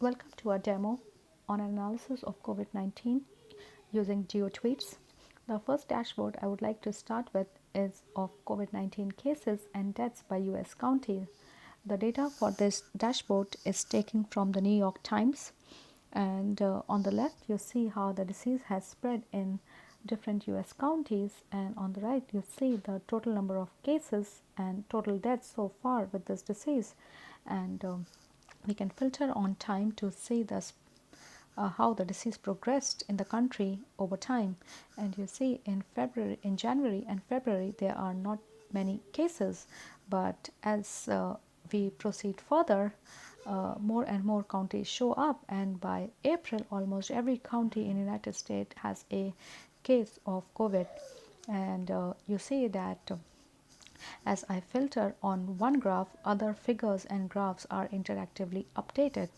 Welcome to our demo on analysis of COVID-19 using GeoTweets. The first dashboard I would like to start with is of COVID-19 cases and deaths by US county. The data for this dashboard is taken from the New York Times, and on the left you see how the disease has spread in different US counties, and on the right you see the total number of cases and total deaths so far with this disease. And we can filter on time to see this how the disease progressed in the country over time. And you see in January and February there are not many cases, but as we proceed further, more and more counties show up, and by April almost every county in the United States has a case of COVID. And you see that as I filter on one graph, other figures and graphs are interactively updated.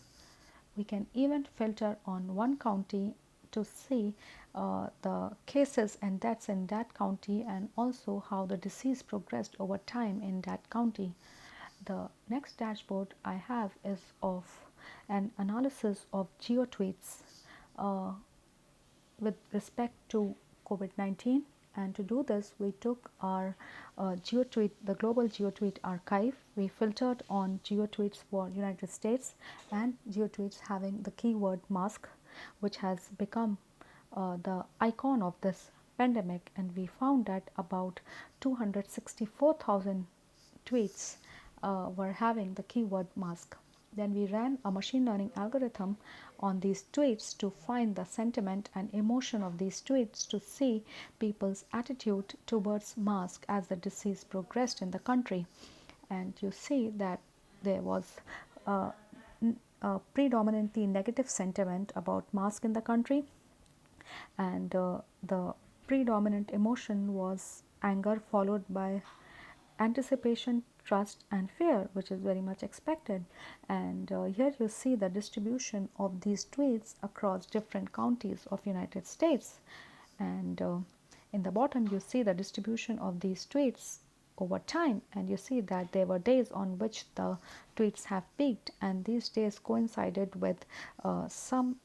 We can even filter on one county to see the cases and deaths in that county, and also how the disease progressed over time in that county. The next dashboard I have is of an analysis of GeoTweets with respect to COVID-19. And to do this, we took our GeoTweet, the global GeoTweet archive. We filtered on GeoTweets for United States and GeoTweets having the keyword mask, which has become the icon of this pandemic. And we found that about 264,000 tweets were having the keyword mask. Then we ran a machine learning algorithm on these tweets to find the sentiment and emotion of these tweets, to see people's attitude towards mask as the disease progressed in the country. And you see that there was a predominantly negative sentiment about mask in the country, and the predominant emotion was anger, followed by anticipation, trust and fear, which is very much expected. And here you see the distribution of these tweets across different counties of United States. And in the bottom you see the distribution of these tweets over time, and you see that there were days on which the tweets have peaked, and these days coincided with some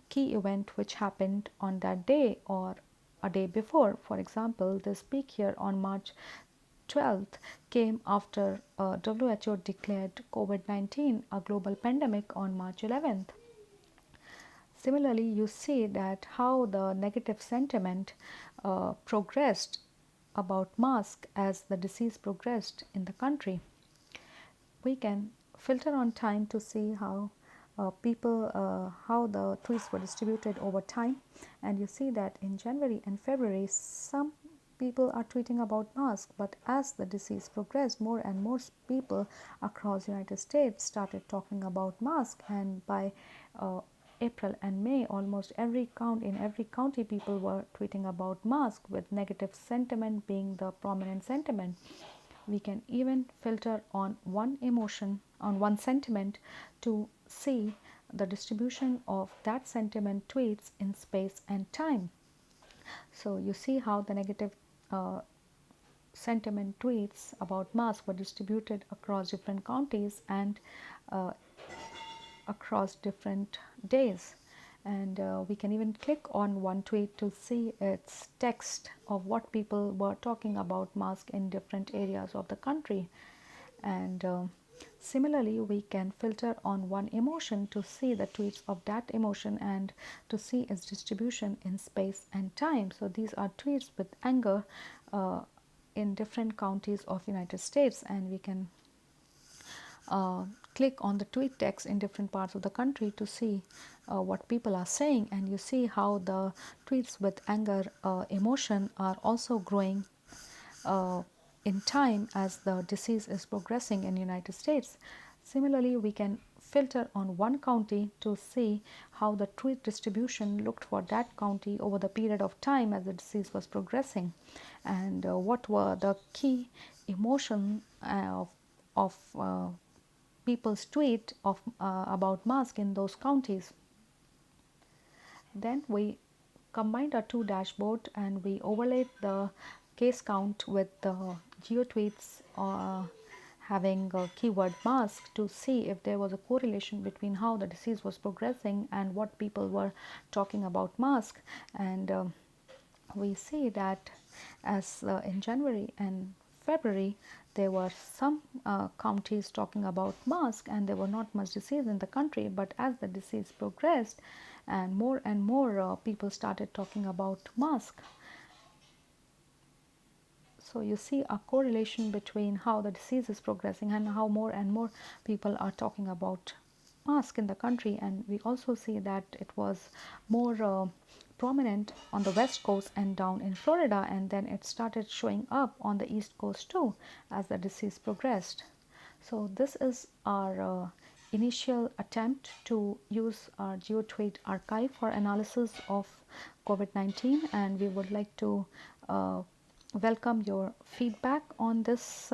key event which happened on that day or a day before. For example, this peak here on March 12th came after WHO declared COVID-19 a global pandemic on March 11th. Similarly, you see that how the negative sentiment progressed about mask as the disease progressed in the country. We can filter on time to see how how the tweets were distributed over time, and you see that in January and February some people are tweeting about mask, but as the disease progressed, more and more people across United States started talking about mask, and by April and May, almost every county people were tweeting about mask, with negative sentiment being the prominent sentiment. We can even filter on one emotion, on one sentiment, to see the distribution of that sentiment tweets in space and time. So you see how the negative sentiment tweets about mask were distributed across different counties and uh, across different days. And we can even click on one tweet to see its text of what people were talking about mask in different areas of the country. And similarly, we can filter on one emotion to see the tweets of that emotion and to see its distribution in space and time. So these are tweets with anger in different counties of United States, and we can click on the tweet text in different parts of the country to see what people are saying. And you see how the tweets with anger emotion are also growing in time as the disease is progressing in the United States. Similarly, we can filter on one county to see how the tweet distribution looked for that county over the period of time as the disease was progressing, and what were the key emotion of people's tweet of about mask in those counties. Then we combined our two dashboard and we overlaid the case count with the GeoTweets having a keyword mask to see if there was a correlation between how the disease was progressing and what people were talking about mask. And we see that as in January and February, there were some counties talking about mask and there were not much disease in the country. But as the disease progressed and more people started talking about mask, so you see a correlation between how the disease is progressing and how more and more people are talking about mask in the country. And we also see that it was more prominent on the west coast and down in Florida, and then it started showing up on the east coast too as the disease progressed. So this is our initial attempt to use our GeoTweet archive for analysis of COVID-19, and we would like to welcome your feedback on this